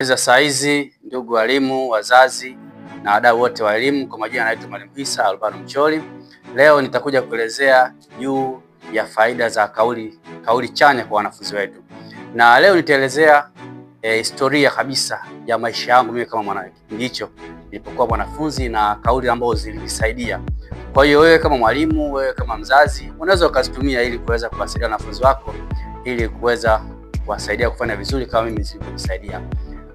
Za saizi, ndugu walimu, wazazi na wadau wote wa elimu, kwa majina naitwa Mwalimu Isa Albano Mcholi. Leo nitakuja kuelezea juu ya faida za kauli chanya kwa wanafunzi wetu, na leo nitaelezea historia kabisa ya maisha yangu mimi kama kipindi hicho nilipokuwa mwanafunzi na kauli ambazo zilinisaidia. Kwa hiyo wewe kama mwalimu, wewe kama mzazi, unaweza ukazitumia ili kuweza kuwasaidia wanafunzi wako, ili kuweza kuwasaidia kufanya vizuri kama mimi zilivyosaidia.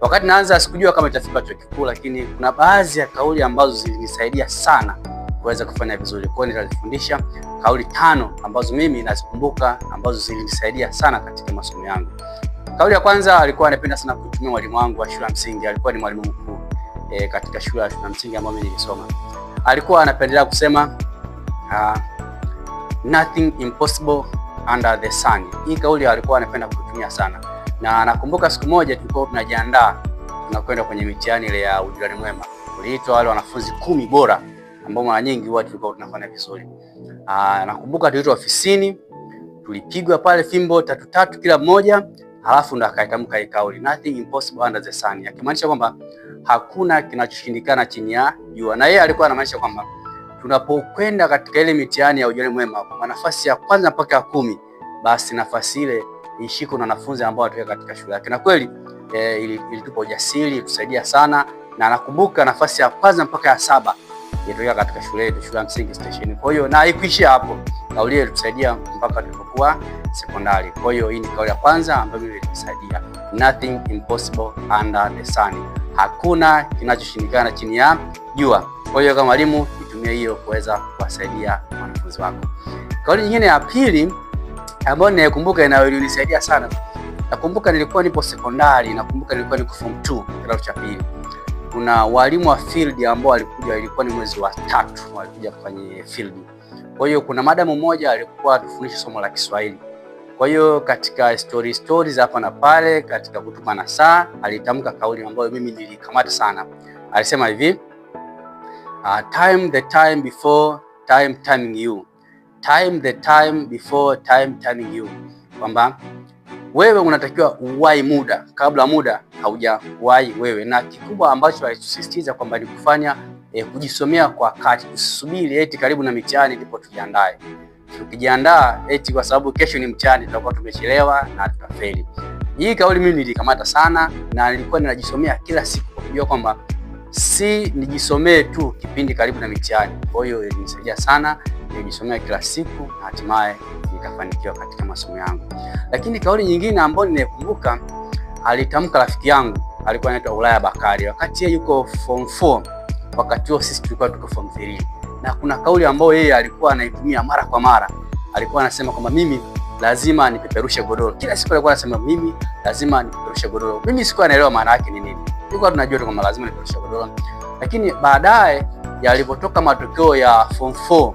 Wakati naanza sikujua kama itafika chuo kikuu, lakini kuna baadhi ya kauli ambazo zilinisaidia sana kuweza kufanya vizuri. Kwa hiyo nitafundisha kauli 5 ambazo mimi nazikumbuka ambazo zilinisaidia sana katika masomo yangu. Kauli ya kwanza alikuwa anapenda sana kutumia mwalimu wangu wa shule ya msingi, alikuwa ni mwalimu mkuu katika shule ya msingi ambayo mimi nilisoma. Alikuwa anapendelea kusema nothing impossible under the sun. Hii kauli alikuwa anapenda kutumia sana. Na nakumbuka siku moja tulikuwa tunajiandaa tunakwenda kwenye mitihani ile ya ujirani mwema. Tuliitwa wale wanafunzi 10 bora ambao mara nyingi huwa tulikuwa tunafanya vizuri. Nakumbuka tuliitwa ofisini, tulipigwa pale fimbo 3 kila mmoja, halafu ndo akaitamka hii kauli nothing impossible under the sun, akimaanisha kwamba hakuna kinachoshindikana chini ya jua. Na yeye alikuwa anamaanisha kwamba tunapokwenda katika ile mitihani ya ujirani mwema, kwa nafasi ya kwanza mpaka ya 10, basi nafasi ile ishiko na wanafunzi ambao watoka katika shule yake. Na kweli ilitupa ujasiri, tusaidia sana. Na nakumbuka nafasi ya kwanza mpaka ya 7 ilitoka katika shule yetu, shule ya msingi station. Kwa hiyo na haikuishia hapo. Kauli ile ilitusaidia mpaka tulipokuwa sekondari. Kwa hiyo hii ni kauli ya kwanza ambayo ilitusaidia. Nothing impossible under the sun. Hakuna kinachoshindikana chini ya jua. Kwa hiyo kama mwalimu itumie hiyo kuweza kuwasaidia wanafunzi wako. Kauli nyingine ya pili ambayo ninakumbuka inayonisaidia sana. Nakumbuka nilikuwa nipo sekondari, nakumbuka nilikuwa niko form 2 kidato cha pili. Kuna walimu wa field ambao walikuja, ilikuwa ni mwezi wa 3 walikuja kwenye field. Kwa hiyo kuna madam mmoja alikuwa atufundisha somo la Kiswahili. Kwa hiyo katika stories hapa na pale, katika kutupa nasaha, alitamka kauli ambayo mimi nilikamata sana. Alisema hivi, time the time before time timing you. Time the time before time timing you, kwamba wewe unatakiwa uwahi muda kabla muda haujawahi wewe. Na kikubwa ambacho alitusisitiza kwamba ni kufanya kujisomea kwa wakati, usisubiri eti karibu na mitihani ndipo tujiandae. Tukijiandaa eti kwa sababu kesho ni mtihani tutakuwa tumechelewa na tutafeli. Hii kauli mimi nilikamata sana na nilikuwa ninajisomea kila siku, kujua kwamba si nijisomee tu kipindi karibu na mitihani. Kwa hiyo ilinisaidia sana, nilijisomea kila siku na hatimaye nikafanikiwa katika masomo yangu. Lakini kauli nyingine ambayo ninakumbuka alitamka rafiki yangu, alikuwa anaitwa Ulaya Bakari. Wakati yeye yuko form 4, wakati huo sisi tulikuwa tuko form 3. Na kuna kauli ambayo yeye alikuwa anaitumia mara kwa mara. Alikuwa anasema kwamba mimi lazima nipeperushe godoro. Kila siku alikuwa anasema mimi lazima nipeperushe godoro. Mimi sikuwa naelewa maana yake ni nini. Tulikuwa tunajua kwamba lazima nipeperushe godoro. Lakini baadaye yalipotoka matokeo ya form 4,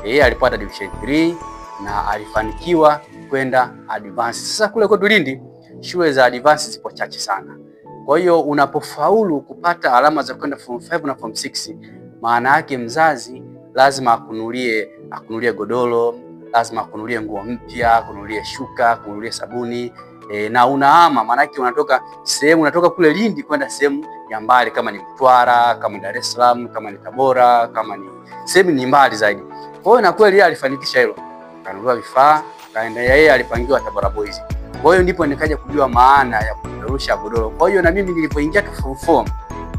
yeye alipata division 3 na alifanikiwa kwenda advance. Sasa kule kwetu Lindi shule za advance zipo chache sana. Kwa hiyo unapofaulu kupata alama za kwenda form 5 na form 6, maana yake mzazi lazima akunulie godoro, lazima akunulie nguo mpya, akunulie shuka, akunulie sabuni. Na unahama, maana yake unatoka kule Lindi kwenda sehemu ya mbali, kama ni Mtwara, kama ni Dar es Salaam, kama ni Tabora, kama ni sehemu ni mbali zaidi. Kwa hiyo na kweli yeye alifanikisha hilo. Kanunua vifaa, kaenda, yeye alipangiwa Tabora Boys. Kwa hiyo ndipo nikaja kujua maana ya kupeperusha godoro. Kwa hiyo na mimi nilipoingia tu form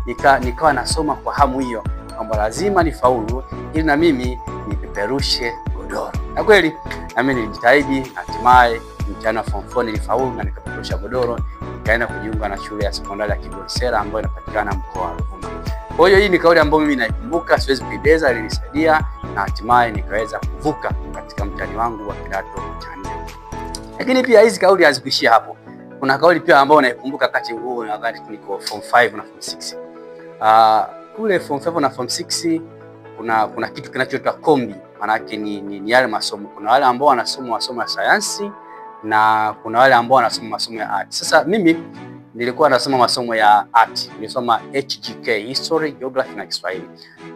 4 nikawa nasoma kwa hamu hiyo kwamba lazima nifaulu ili na mimi nipeperushe godoro. Na kweli na mimi nilijitahidi, hatimaye mtihani wa form 4 nilifaulu na nikapeperusha godoro, nikaenda kujiunga na shule ya sekondari ya Kigonsera ambayo inapatikana mkoa wa Ruvuma. Kwa hiyo hii ni kauli ambayo mimi naikumbuka, siwezi kuibeza, ilinisaidia na hatimaye nikaweza kuvuka katika mtihani wangu wa kidato cha 4. Lakini pia hizi kauli hazikuishia hapo. Kuna kauli pia ambayo naikumbuka wakati huo, wakati niko form 5 na form 6. Kule form 5 na form 6 kuna kitu kinachoitwa kombi. Maana yake ni yale masomo. Kuna wale ambao wanasoma masomo ya sayansi na kuna wale ambao wanasoma masomo ya art. Sasa mimi nilikuwa nasoma masomo ya art. Nilisoma HGK, History, Geography na Kiswahili.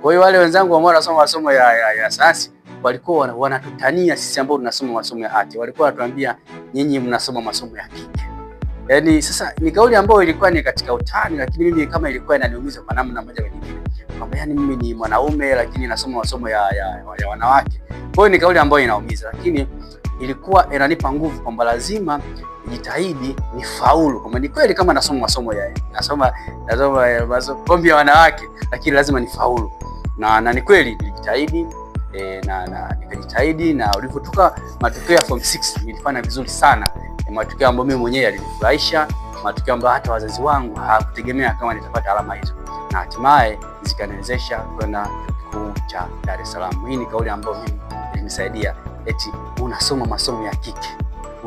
Kwa hiyo wale wenzangu ambao wanasoma masomo ya sayansi walikuwa wanatutania sisi ambao tunasoma masomo ya art. Walikuwa wanatuambia nyinyi mnasoma masomo ya kike. Yaani sasa ni kauli ambayo ilikuwa ni katika utani, lakini mimi kama ilikuwa inaniumiza kwa namna moja au nyingine. Kwamba yani mimi ni mwanaume lakini nasoma masomo ya wanawake. Kwa hiyo ni kauli ambayo inaumiza, lakini ilikuwa inanipa nguvu kwamba lazima nijitahidi nifaulu. Kwamba ni kweli kama nasoma masomo ya kombi ya wanawake, lakini lazima nifaulu. Na ni kweli nilijitahidi nikajitahidi, na ulivyotoka matokeo ya form 6 nilifanya vizuri sana. Matokeo ambayo mimi mwenyewe yalinifurahisha, matokeo ambayo hata wazazi wangu hawakutegemea kama nitapata alama hizo, na hatimaye zikaniwezesha kwenda chuo kikuu cha Dar es Salaam. Hii ni kauli ambayo mimi ilinisaidia, eti unasoma masomo ya kike,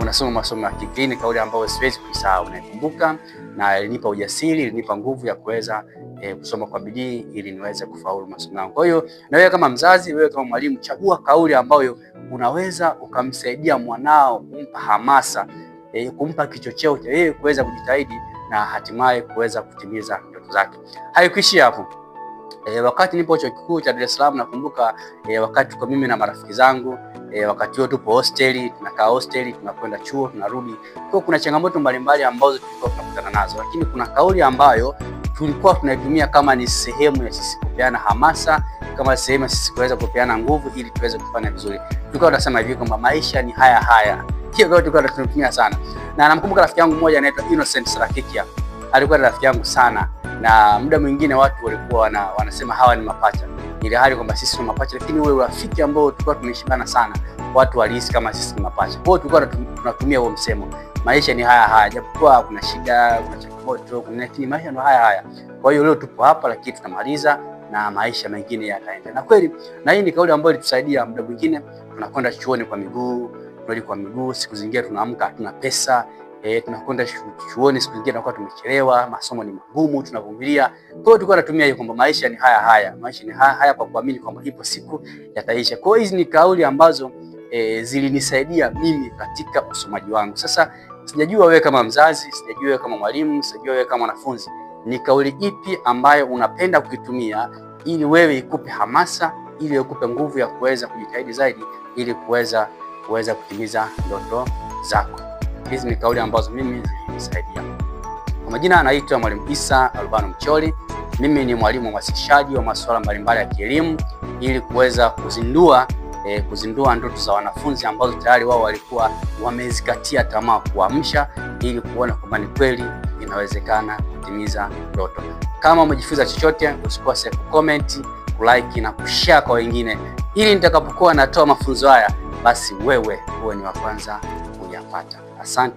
unasoma masomo ya kike. Hii ni kauli ambayo siwezi kuisahau, naikumbuka, na ilinipa ujasiri, ilinipa nguvu ya kuweza kusoma kwa bidii ili niweze kufaulu masomo yangu. Kwa hiyo na wewe kama mzazi, wewe kama mwalimu, chagua kauli ambayo unaweza ukamsaidia mwanao, kumpa hamasa, kumpa kichocheo cha yeye kuweza kujitahidi na hatimaye kuweza kutimiza ndoto zake. Haikuishia hapo. Wakati nipo chuo kikuu cha Dar es Salaam, nakumbuka wakati kwa mimi na marafiki zangu, wakati huo tupo hosteli, tunakaa hosteli, tunakwenda chuo, tunarudi. Kwa kuna changamoto mbalimbali ambazo tulikuwa tunakutana nazo, lakini kuna kauli ambayo tulikuwa tunaitumia kama ni sehemu ya sisi kupeana hamasa, kama sehemu ya sisi kuweza kupeana nguvu ili tuweze kufanya vizuri. Tulikuwa tunasema hivi kwamba maisha ni haya haya. Hiyo kauli tulikuwa tunatumia sana. Na namkumbuka rafiki yangu mmoja anaitwa Innocent Sarakikia. Alikuwa rafiki yangu sana, na muda mwingine watu walikuwa wanasema hawa ni mapacha. Ile hali kwamba sisi ni mapacha, lakini ule urafiki ambao tulikuwa tunashibana sana, watu walihisi kama sisi ni mapacha. Kwa hiyo tulikuwa tunatumia huo msemo, maisha ni haya haya, japokuwa kuna shida, kuna changamoto, lakini maisha ni haya haya. Kwa hiyo leo tupo hapa, lakini tunamaliza na maisha mengine yataenda. Na kweli, na hii ni kauli ambayo ilitusaidia. Muda mwingine tunakwenda chuoni kwa miguu, tunarudi kwa miguu, siku zingine tunaamka hatuna pesa, tunakwenda chuoni, siku zingine tunakuwa tumechelewa, masomo ni magumu, tunavumilia. Kwa hiyo tulikuwa tunatumia hiyo kwamba maisha ni haya haya, maisha ni haya haya, kwa kuamini kwamba ipo siku yataisha. Kwa hiyo hizi ni kauli ambazo zilinisaidia mimi katika usomaji wangu. Sasa sijajua wewe kama mzazi, sijajua wewe kama mwalimu, sijajua wewe kama mwanafunzi, ni kauli ipi ambayo unapenda kuitumia ili wewe ikupe hamasa, ili ikupe nguvu ya kuweza kujitahidi zaidi ili kuweza kutimiza ndoto zako. Hizi ni kauli ambazo mimi zilinisaidia. Kwa majina anaitwa Mwalimu Isa Albano Mcholi. Mimi ni mwalimu wa mhamasishaji wa masuala mbalimbali ya kielimu ili kuweza kuzindua ndoto za wanafunzi ambazo tayari wao walikuwa wamezikatia tamaa, kuamsha ili kuona kwamba ni kweli inawezekana kutimiza ndoto. Kama umejifunza chochote, usikose kucomment, kulike na kushare kwa wengine, ili nitakapokuwa natoa mafunzo haya basi wewe uwe ni wa kwanza kuyapata. Asante.